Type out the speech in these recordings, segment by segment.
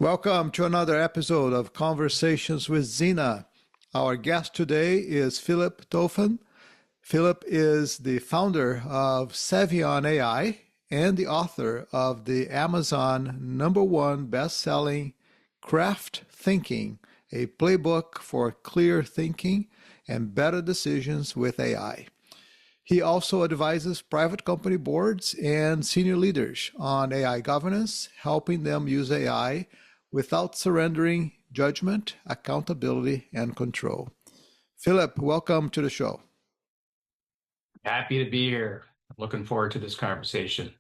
Welcome to another episode of Conversations with Zena. Our guest today is Philip Topham. Philip is the founder of Savion AI and the author of the Amazon #1 bestselling Craft Thinking, a playbook for clear thinking and better decisions with AI. He also advises private company boards and senior leaders on AI governance, helping them use AI without surrendering judgment, accountability, and control. Philip, welcome to the show. Happy to be here. Looking forward to this conversation.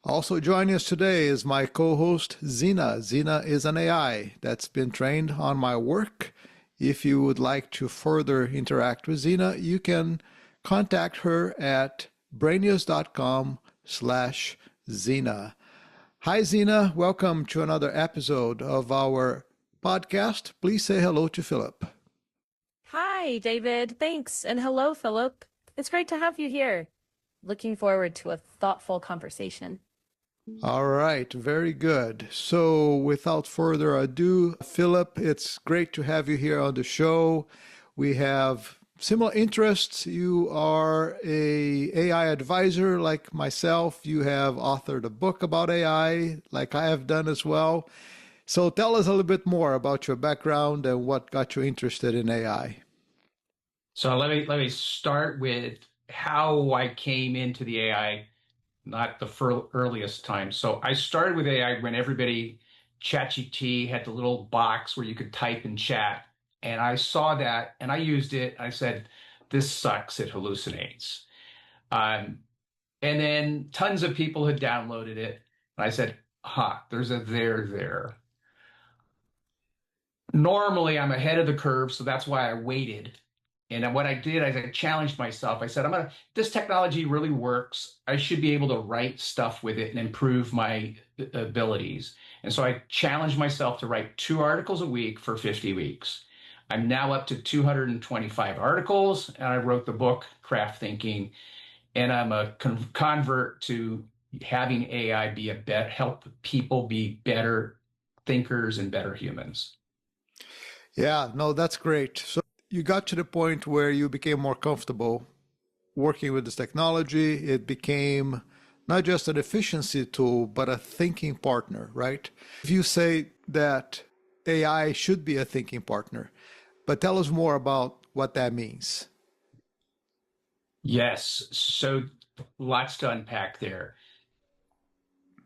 Also joining us today is my co-host, Zena. Zena is an AI that's been trained on my work. If you would like to further interact with Zena, you can contact her at brainius.com/Zena. Hi, Zena. Welcome to another episode of our podcast. Please say hello to Philip. Hi, David. Thanks. And hello, Philip. It's great to have you here. Looking forward to a thoughtful conversation. All right. Very good. So without further ado, Philip, it's great to have you here on the show. We have similar interests. You are a AI advisor like myself. You have authored a book about AI like I have done as well. So tell us a little bit more about your background and what got you interested in AI. So let me start with how I came into the AI, not the earliest time. So I started with AI when ChatGPT had the little box where you could type and chat. And I saw that and I used it. I said, this sucks, it hallucinates. And then tons of people had downloaded it. And I said, there's a there. Normally I'm ahead of the curve, so that's why I waited. And what I did is I challenged myself. I said, this technology really works. I should be able to write stuff with it and improve my abilities. And so I challenged myself to write 2 articles a week for 50 weeks. I'm now up to 225 articles, and I wrote the book, Craft Thinking, and I'm a convert to having AI help people be better thinkers and better humans. Yeah, no, that's great. So you got to the point where you became more comfortable working with this technology. It became not just an efficiency tool, but a thinking partner, right? If you say that AI should be a thinking partner, but tell us more about what that means. Yes, so lots to unpack there.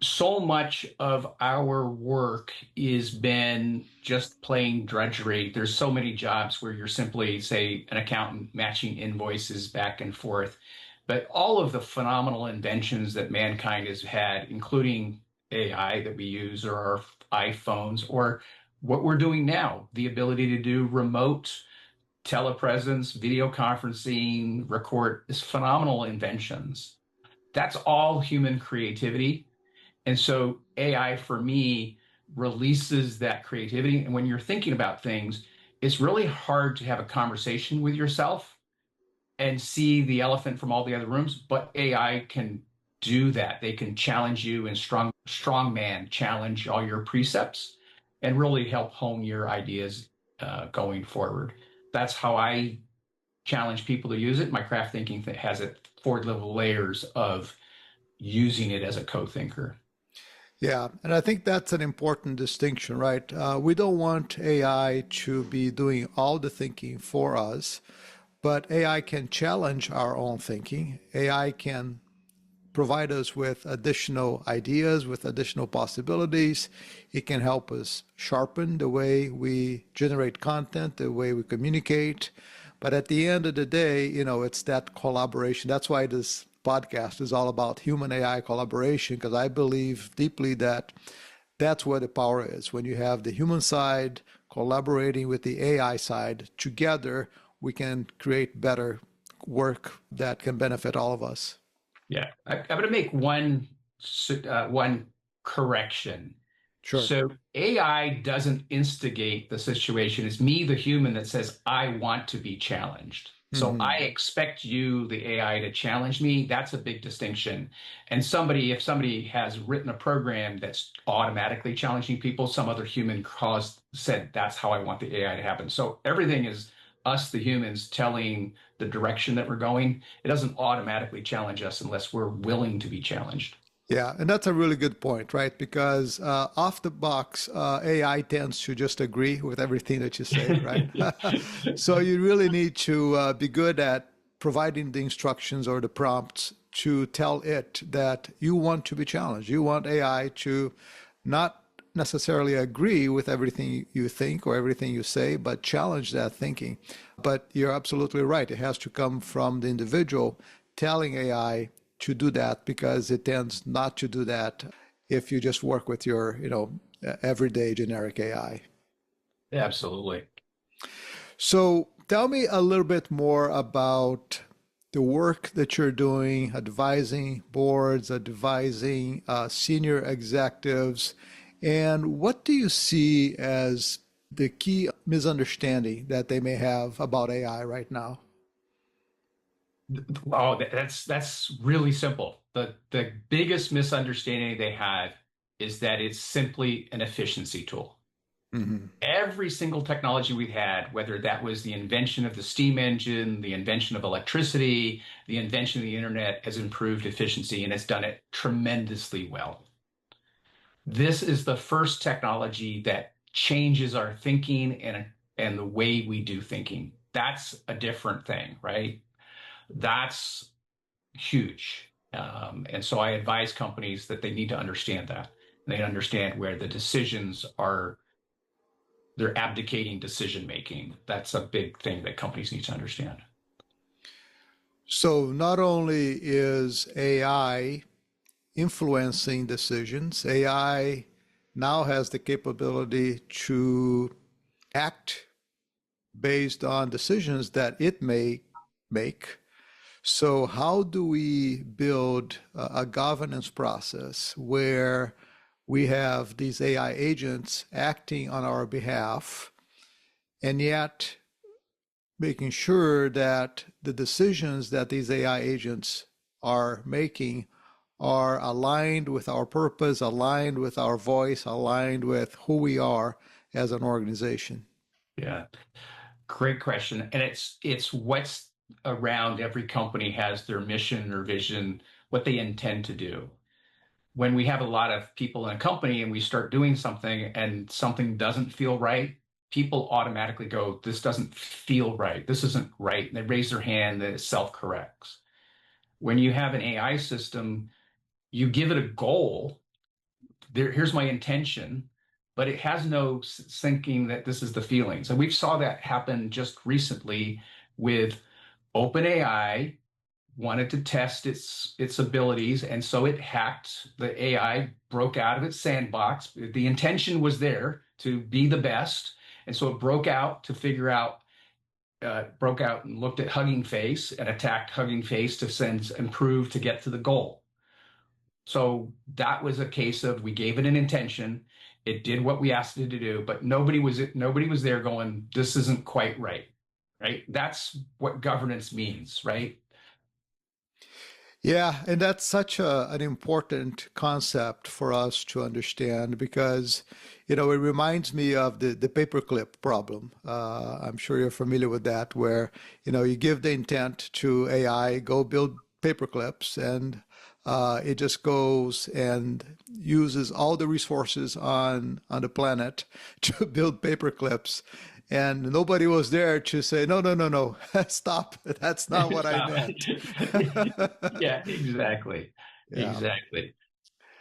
So much of our work is been just plain drudgery. There's so many jobs where you're simply, say, an accountant matching invoices back and forth. But all of the phenomenal inventions that mankind has had, including AI that we use, or our iPhones, or what we're doing now, the ability to do remote telepresence, video conferencing, record, is phenomenal inventions. That's all human creativity. And so AI, for me, releases that creativity. And when you're thinking about things, it's really hard to have a conversation with yourself and see the elephant from all the other rooms. But AI can do that. They can challenge you and strongman challenge all your precepts and really help hone your ideas going forward. That's how I challenge people to use it. My craft thinking has it 4 level layers of using it as a co-thinker. Yeah, and I think that's an important distinction, right? We don't want AI to be doing all the thinking for us, but AI can challenge our own thinking. AI can provide us with additional ideas, with additional possibilities. It can help us sharpen the way we generate content, the way we communicate. But at the end of the day, it's that collaboration. That's why this podcast is all about human AI collaboration, because I believe deeply that that's where the power is. When you have the human side collaborating with the AI side, together we can create better work that can benefit all of us. Yeah, I'm going to make one correction. Sure. So AI doesn't instigate the situation. It's me, the human, that says, I want to be challenged. So I Hmm. expect you, the AI, to challenge me. That's a big distinction. And if somebody has written a program that's automatically challenging people, some other human said, that's how I want the AI to happen. So everything is us, the humans, telling the direction that we're going. It doesn't automatically challenge us unless we're willing to be challenged. Yeah, and that's a really good point, right? Because off the box, AI tends to just agree with everything that you say, right? So you really need to be good at providing the instructions or the prompts to tell it that you want to be challenged. You want AI to not necessarily agree with everything you think or everything you say, but challenge that thinking. But you're absolutely right. It has to come from the individual telling AI to do that because it tends not to do that if you just work with your, everyday generic AI. Absolutely. So tell me a little bit more about the work that you're doing, advising boards, advising senior executives, and what do you see as the key misunderstanding that they may have about AI right now? Oh, that's really simple. The biggest misunderstanding they had is that it's simply an efficiency tool. Hmm. Every single technology we've had, whether that was the invention of the steam engine, the invention of electricity, the invention of the internet, has improved efficiency and it's done it tremendously well. This is the first technology that changes our thinking and the way we do thinking. That's a different thing, right? That's huge. And so I advise companies that they need to understand that. They understand where the decisions are, they're abdicating decision making. That's a big thing that companies need to understand. So not only is AI influencing decisions, AI now has the capability to act based on decisions that it may make. So, how do we build a governance process where we have these AI agents acting on our behalf and yet making sure that the decisions that these AI agents are making are aligned with our purpose, aligned with our voice, aligned with who we are as an organization? Yeah, great question. And it's what's around every company has their mission or vision, what they intend to do. When we have a lot of people in a company and we start doing something and something doesn't feel right, people automatically go, this doesn't feel right. This isn't right. And they raise their hand that it self-corrects. When you have an AI system, you give it a goal. Here's my intention, but it has no thinking that this is the feelings. And we saw that happen just recently with OpenAI wanted to test its abilities, and so it hacked the AI, broke out of its sandbox. The intention was there to be the best, and so it broke out and looked at Hugging Face and attacked Hugging Face to send improve to get to the goal. So that was a case of we gave it an intention. It did what we asked it to do, but nobody was there going, this isn't quite right. Right? That's what governance means, right? Yeah, and that's such an important concept for us to understand because, it reminds me of the paperclip problem. I'm sure you're familiar with that, where, you give the intent to AI, go build paperclips, and it just goes and uses all the resources on the planet to build paperclips. And nobody was there to say, no, no, no, no, stop. That's not what I meant. Yeah, exactly. Yeah. Exactly.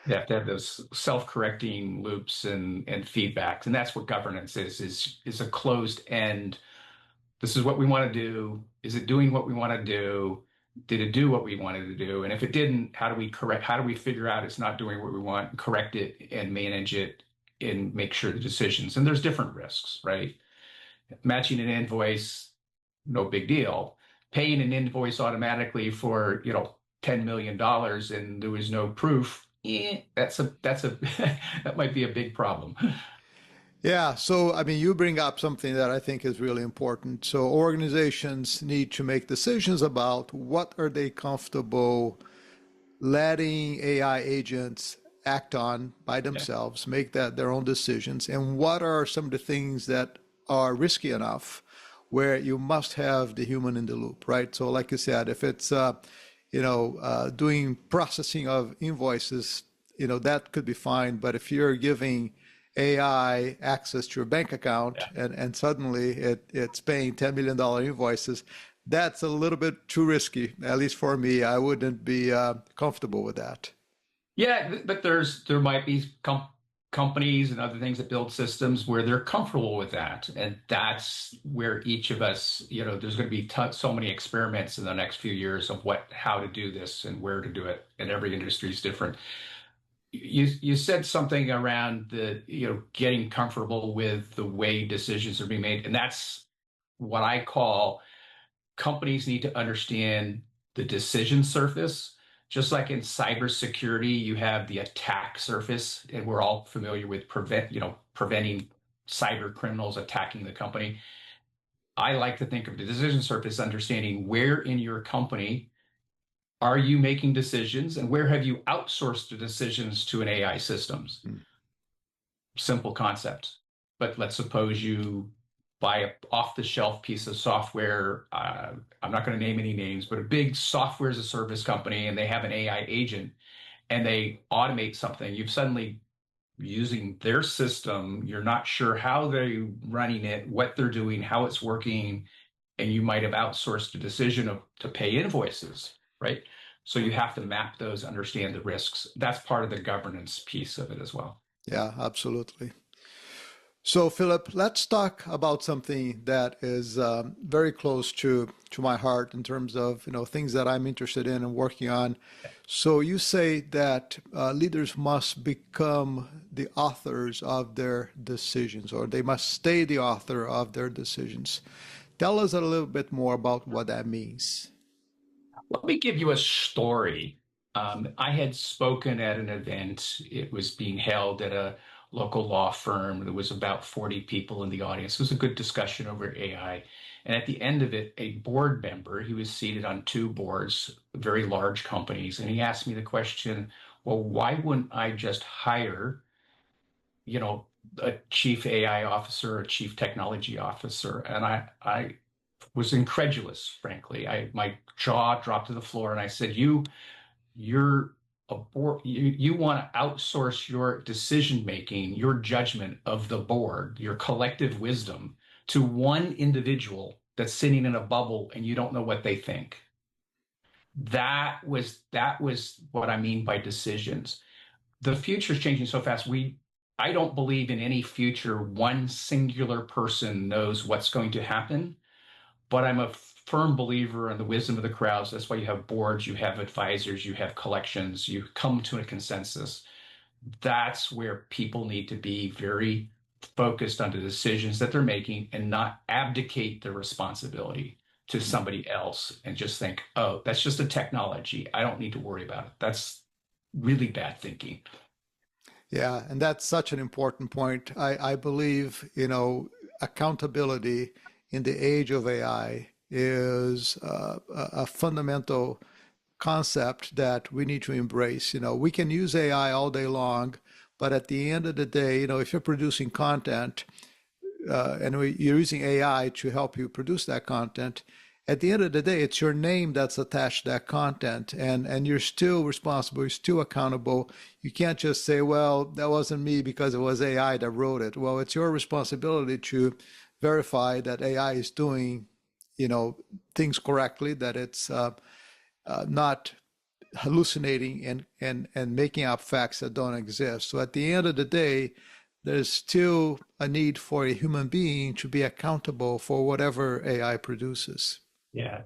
You have to have those self-correcting loops and feedbacks. And that's what governance is a closed end. This is what we want to do. Is it doing what we want to do? Did it do what we wanted to do? And if it didn't, how do we figure out it's not doing what we want, correct it and manage it and make sure the decisions. And there's different risks, right? Matching an invoice, no big deal. Paying an invoice automatically for, $10 million dollars and there was no proof, that's a that might be a big problem. Yeah, so I mean, you bring up something that I think is really important. So organizations need to make decisions about what are they comfortable letting AI agents act on by Yeah. themselves, make that their own decisions, and what are some of the things that are risky enough where you must have the human in the loop, right? So, like you said, if it's doing processing of invoices, that could be fine. But if you're giving AI access to your bank account Yeah. and suddenly it's paying $10 million invoices, that's a little bit too risky. At least for me, I wouldn't be comfortable with that. Yeah, but there might be companies and other things that build systems where they're comfortable with that, and that's where each of us, there's going to be so many experiments in the next few years of how to do this and where to do it, and every industry is different. You said something around the getting comfortable with the way decisions are being made, and that's what I call companies need to understand the decision surface. Just like in cybersecurity, you have the attack surface, and we're all familiar with preventing cyber criminals attacking the company. I like to think of the decision surface understanding where in your company are you making decisions and where have you outsourced the decisions to an AI systems. Mm. Simple concept. But let's suppose you buy a off-the-shelf piece of software. I'm not going to name any names, but a big software as a service company, and they have an AI agent, and they automate something. You've suddenly using their system. You're not sure how they're running it, what they're doing, how it's working, and you might have outsourced the decision to pay invoices, right? So you have to map those, understand the risks. That's part of the governance piece of it as well. Yeah, absolutely. So, Philip, let's talk about something that is very close to my heart in terms of things that I'm interested in and working on. So, you say that leaders must become the authors of their decisions, or they must stay the author of their decisions. Tell us a little bit more about what that means. Let me give you a story. I had spoken at an event. It was being held at a local law firm. There was about 40 people in the audience. It was a good discussion over AI. And at the end of it, a board member, he was seated on two boards, very large companies, and he asked me the question, well, why wouldn't I just hire, you know, a chief AI officer, a chief technology officer? And I was incredulous, frankly. My jaw dropped to the floor, and I said, you're a board. You want to outsource your decision making, your judgment of the board, your collective wisdom to one individual that's sitting in a bubble, and you don't know what they think. That was what I mean by decisions. The future is changing so fast. I don't believe in any future one singular person knows what's going to happen, but I'm a firm believer in the wisdom of the crowds. That's why you have boards, you have advisors, you have collections, you come to a consensus. That's where people need to be very focused on the decisions that they're making and not abdicate the responsibility to somebody else and just think, oh, that's just a technology. I don't need to worry about it. That's really bad thinking. Yeah, and that's such an important point. I believe, accountability in the age of AI is a fundamental concept that we need to embrace. We can use AI all day long, but at the end of the day, if you're producing content you're using AI to help you produce that content, at the end of the day, it's your name that's attached to that content, and you're still responsible, you're still accountable. You can't just say, well, that wasn't me because it was AI that wrote it. Well, it's your responsibility to verify that AI is doing, things correctly, that it's not hallucinating and making up facts that don't exist. So at the end of the day, there's still a need for a human being to be accountable for whatever AI produces. Yeah.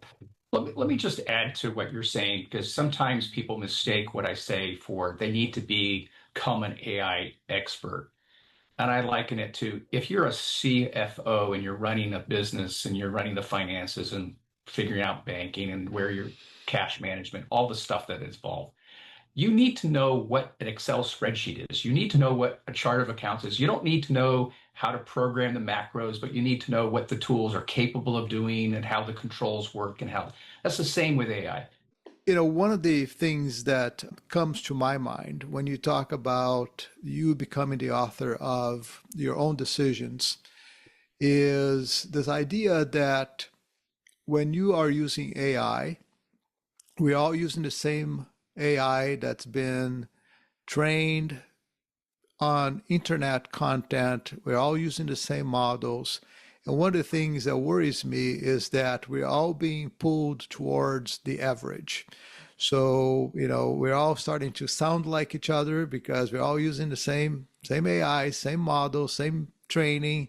Let me just add to what you're saying, because sometimes people mistake what I say for they need to become an AI expert. And I liken it to if you're a CFO and you're running a business and you're running the finances and figuring out banking and where your cash management, all the stuff that is involved. You need to know what an Excel spreadsheet is. You need to know what a chart of accounts is. You don't need to know how to program the macros, but you need to know what the tools are capable of doing and how the controls work and how that's the same with AI. One of the things that comes to my mind when you talk about you becoming the author of your own decisions is this idea that when you are using AI, we're all using the same AI that's been trained on internet content. We're all using the same models. And one of the things that worries me is that we're all being pulled towards the average. So, we're all starting to sound like each other because we're all using the same AI, same model, same training.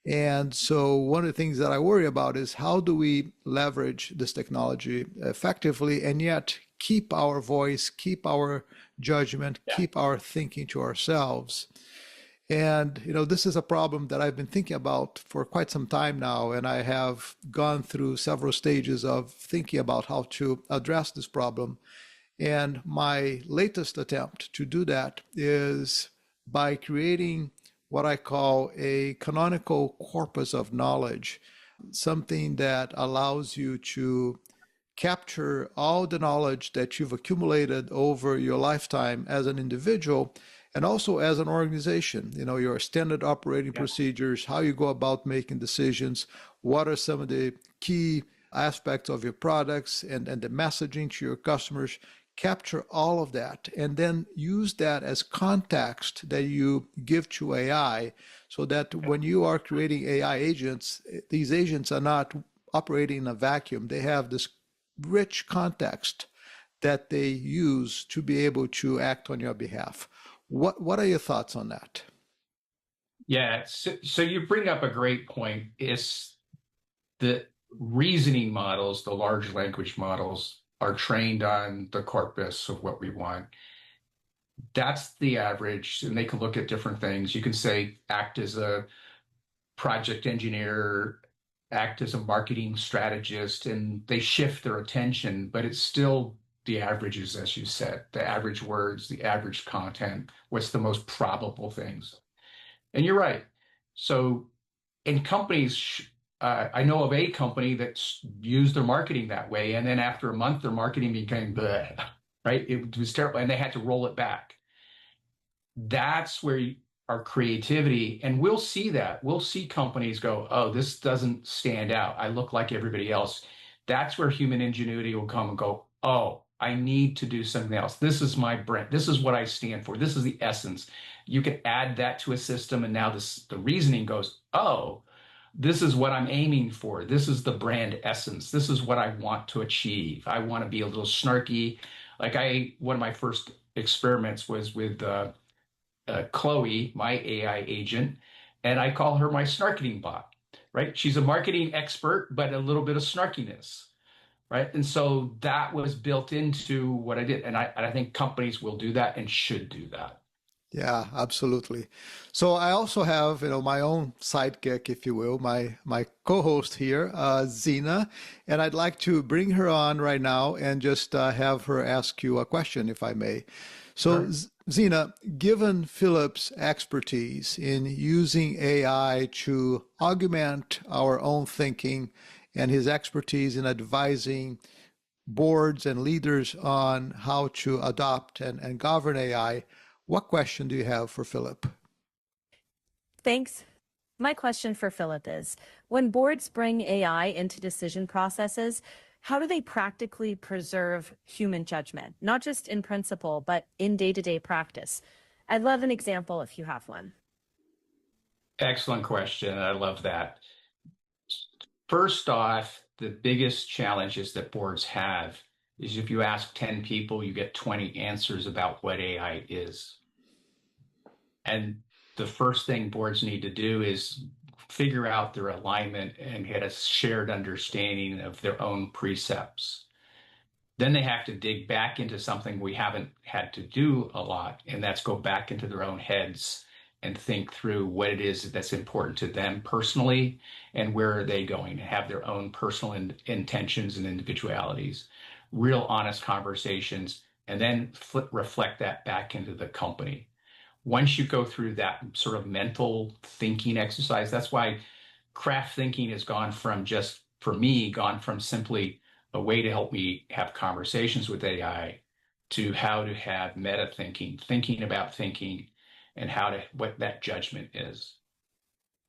And so one of the things that I worry about is how do we leverage this technology effectively and yet keep our voice, keep our judgment, Yeah. keep our thinking to ourselves. And, this is a problem that I've been thinking about for quite some time now. And I have gone through several stages of thinking about how to address this problem. And my latest attempt to do that is by creating what I call a canonical corpus of knowledge, something that allows you to capture all the knowledge that you've accumulated over your lifetime as an individual and also as an organization. Your standard operating procedures, how you go about making decisions, what are some of the key aspects of your products and the messaging to your customers. Capture all of that and then use that as context that you give to AI so that when you are creating AI agents, these agents are not operating in a vacuum. They have this rich context that they use to be able to act on your behalf. What are your thoughts on that? Yeah. So you bring up a great point. It's the reasoning models, the large language models, are trained on the corpus of what we want. That's the average, and they can look at different things. You can say act as a project engineer, act as a marketing strategist, and they shift their attention, but it's still the averages, as you said, the average words, the average content, what's the most probable things. And you're right. So in companies, I know of a company that's used their marketing that way, and then after a month, their marketing became bleh, right? It was terrible, and they had to roll it back. That's where our creativity, and we'll see that. We'll see companies go, oh, this doesn't stand out. I look like everybody else. That's where human ingenuity will come and go, oh, I need to do something else. This is my brand. This is what I stand for. This is the essence. You can add that to a system, and now the reasoning goes, oh, this is what I'm aiming for. This is the brand essence. This is what I want to achieve. I want to be a little snarky. One of my first experiments was with Chloe, my AI agent, and I call her my snarketing bot, right? She's a marketing expert, but a little bit of snarkiness, right? And so that was built into what I did. And I think companies will do that and should do that. Yeah, absolutely. So I also have, my own sidekick, if you will, my co-host here, Zena, and I'd like to bring her on right now and just have her ask you a question, if I may. So, Sure. Zena, given Philip's expertise in using AI to augment our own thinking and his expertise in advising boards and leaders on how to adopt and govern AI, what question do you have for Philip? Thanks. My question for Philip is, when boards bring AI into decision processes, how do they practically preserve human judgment, not just in principle, but in day-to-day practice? I'd love an example if you have one. Excellent question. I love that. First off, the biggest challenges that boards have is if you ask 10 people, you get 20 answers about what AI is. And the first thing boards need to do is figure out their alignment and get a shared understanding of their own precepts. Then they have to dig back into something we haven't had to do a lot, and that's go back into their own heads and think through what it is that's important to them personally and where are they going to have their own personal intentions and individualities, real honest conversations, and then reflect that back into the company. Once you go through that sort of mental thinking exercise, that's why craft thinking has gone from just, for me, gone from simply a way to help me have conversations with AI to how to have meta thinking, thinking about thinking, and how to, what that judgment is.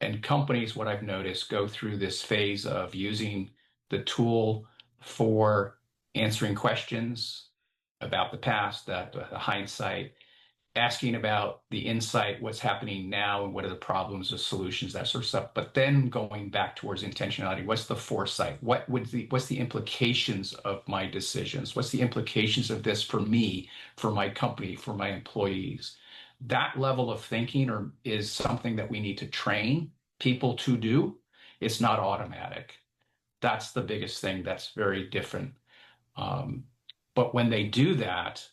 And companies, what I've noticed, go through this phase of using the tool for answering questions about the past, that the hindsight, asking about the insight, what's happening now, and what are the problems, the solutions, that sort of stuff. But then going back towards intentionality, what's the foresight? What's the implications of my decisions? What's the implications of this for me, for my company, for my employees? That level of thinking is something that we need to train people to do. It's not automatic. That's the biggest thing that's very different. But when they do that,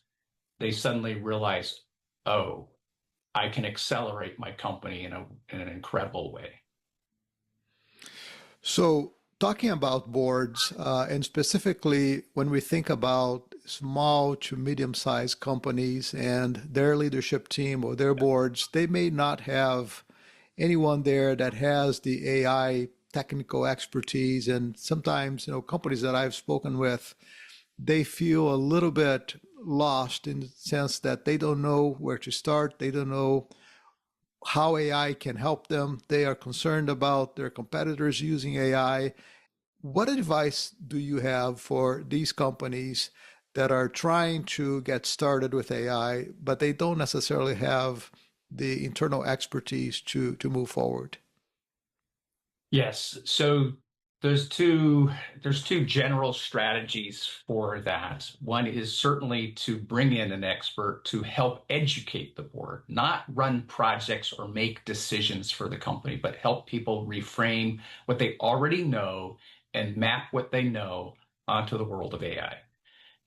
they suddenly realize, oh, I can accelerate my company in an incredible way. So, talking about boards, and specifically when we think about small to medium-sized companies and their leadership team or their boards, they may not have anyone there that has the AI technical expertise. And sometimes, companies that I've spoken with, they feel a little bit lost in the sense that they don't know where to start. They don't know how AI can help them. They are concerned about their competitors using AI. What advice do you have for these companies that are trying to get started with AI, but they don't necessarily have the internal expertise to move forward? Yes. So there's two general strategies for that. One is certainly to bring in an expert to help educate the board, not run projects or make decisions for the company, but help people reframe what they already know and map what they know onto the world of AI.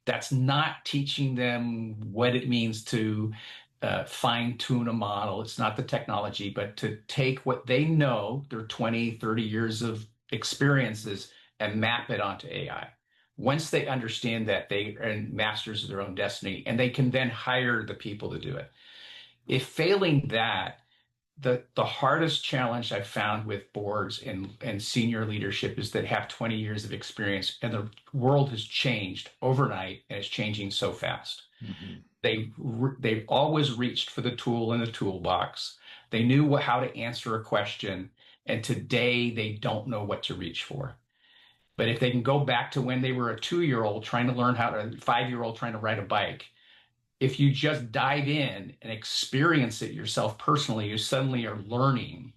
That's not teaching them what it means to fine tune a model. It's not the technology, but to take what they know, their 20, 30 years of experiences, and map it onto AI. Once they understand that, they are masters of their own destiny, and they can then hire the people to do it. If failing that, the hardest challenge I've found with boards and senior leadership is that have 20 years of experience, and the world has changed overnight, and it's changing so fast. Mm-hmm. They've always reached for the tool in the toolbox. They knew how to answer a question, and today they don't know what to reach for. But if they can go back to when they were a 2-year-old trying to learn how to, 5-year-old trying to ride a bike, if you just dive in and experience it yourself personally, you suddenly are learning,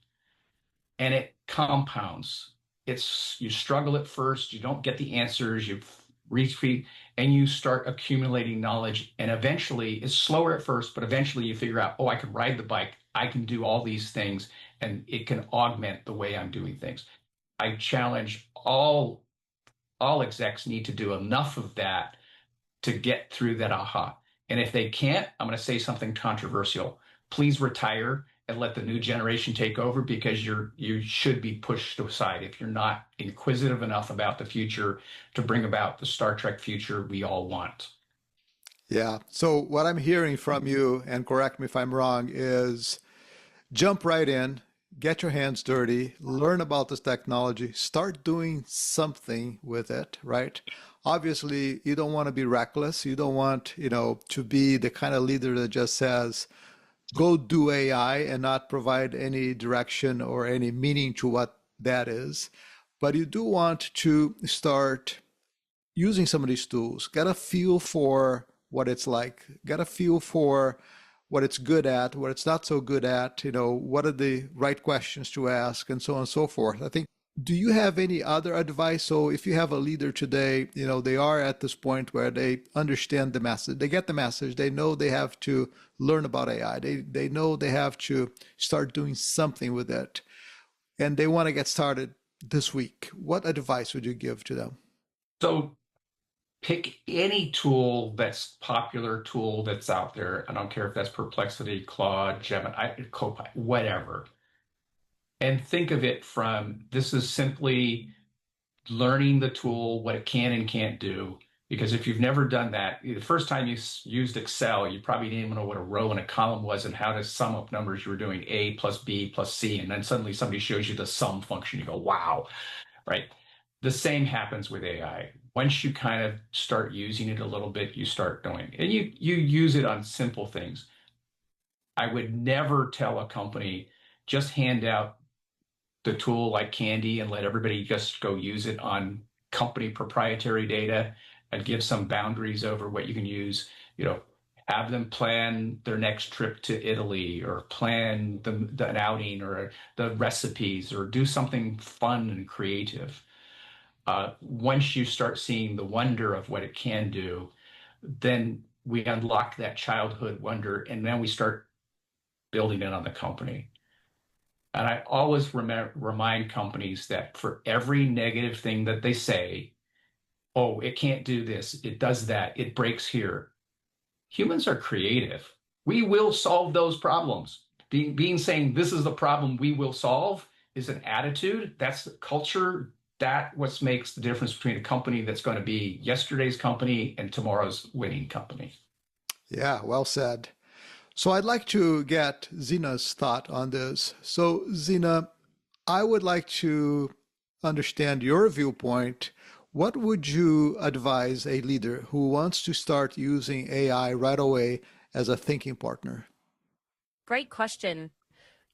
and it compounds. You struggle at first, you don't get the answers, you retreat, and you start accumulating knowledge. And eventually, it's slower at first, but eventually you figure out, oh, I can ride the bike, I can do all these things, and it can augment the way I'm doing things. I challenge all execs need to do enough of that to get through that aha. And if they can't, I'm going to say something controversial. Please retire and let the new generation take over, because you should be pushed aside if you're not inquisitive enough about the future to bring about the Star Trek future we all want. Yeah. So what I'm hearing from you, and correct me if I'm wrong, is jump right in, get your hands dirty, learn about this technology, start doing something with it, right? Obviously, you don't want to be reckless. You don't want, to be the kind of leader that just says, go do AI and not provide any direction or any meaning to what that is. But you do want to start using some of these tools, get a feel for what it's like, get a feel for what it's good at, what it's not so good at, what are the right questions to ask, and so on and so forth. I think, do you have any other advice? So if you have a leader today, they are at this point where they understand the message, they get the message, they know they have to learn about AI, they know they have to start doing something with it, and they want to get started this week. What advice would you give to them? So pick any tool that's popular tool that's out there. I don't care if that's Perplexity, Claude, Gemini, Copilot, whatever. And think of it from, this is simply learning the tool, what it can and can't do. Because if you've never done that, the first time you used Excel, you probably didn't even know what a row and a column was and how to sum up numbers. You were doing A plus B plus C, and then suddenly somebody shows you the sum function. You go, wow, right? The same happens with AI. Once you kind of start using it a little bit, you start knowing, and you use it on simple things. I would never tell a company just hand out the tool like candy and let everybody just go use it on company proprietary data and give some boundaries over what you can use. Have them plan their next trip to Italy or plan an outing or the recipes or do something fun and creative. Once you start seeing the wonder of what it can do, then we unlock that childhood wonder and then we start building it on the company. And I always remind companies that for every negative thing that they say, oh, it can't do this, it does that, it breaks here. Humans are creative. We will solve those problems. Being saying this is the problem we will solve is an attitude. That's the culture. That what makes the difference between a company that's going to be yesterday's company and tomorrow's winning company. Yeah, well said. So I'd like to get Zena's thought on this. So Zena, I would like to understand your viewpoint. What would you advise a leader who wants to start using AI right away as a thinking partner? Great question.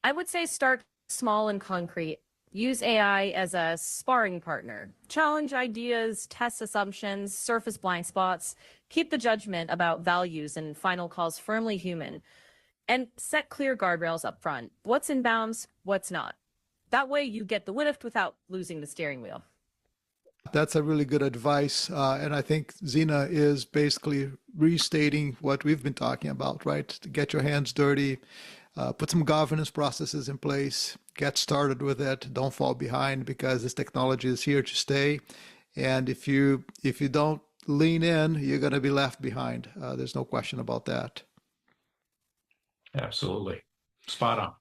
I would say start small and concrete. Use AI as a sparring partner. Challenge ideas, test assumptions, surface blind spots. Keep the judgment about values and final calls firmly human. And set clear guardrails up front. What's in bounds, what's not. That way you get the lift without losing the steering wheel. That's a really good advice. And I think Zena is basically restating what we've been talking about, right? To get your hands dirty, put some governance processes in place, get started with it. Don't fall behind because this technology is here to stay. And if you don't lean in, you're going to be left behind. There's no question about that. Absolutely. Spot on.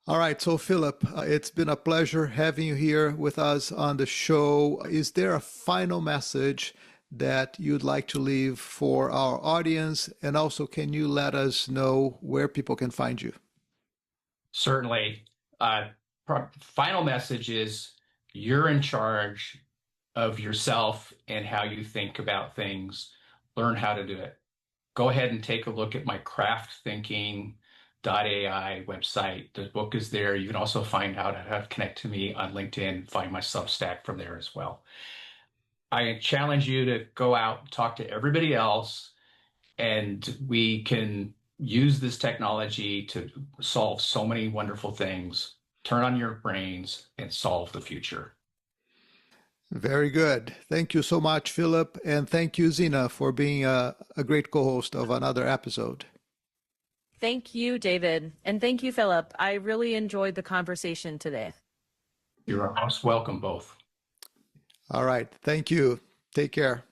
All right. So, Philip, it's been a pleasure having you here with us on the show. Is there a final message that you'd like to leave for our audience? And also, can you let us know where people can find you? Certainly. Final message is you're in charge of yourself and how you think about things. Learn how to do it. Go ahead and take a look at my craftthinking.ai website. The book is there. You can also find out how to connect to me on LinkedIn, find my Substack from there as well. I challenge you to go out, talk to everybody else, and we can use this technology to solve so many wonderful things. Turn on your brains and solve the future. Very good. Thank you so much, Philip. And thank you, Zena, for being a great co-host of another episode. Thank you, David. And thank you, Philip. I really enjoyed the conversation today. You're most welcome, both. All right. Thank you. Take care.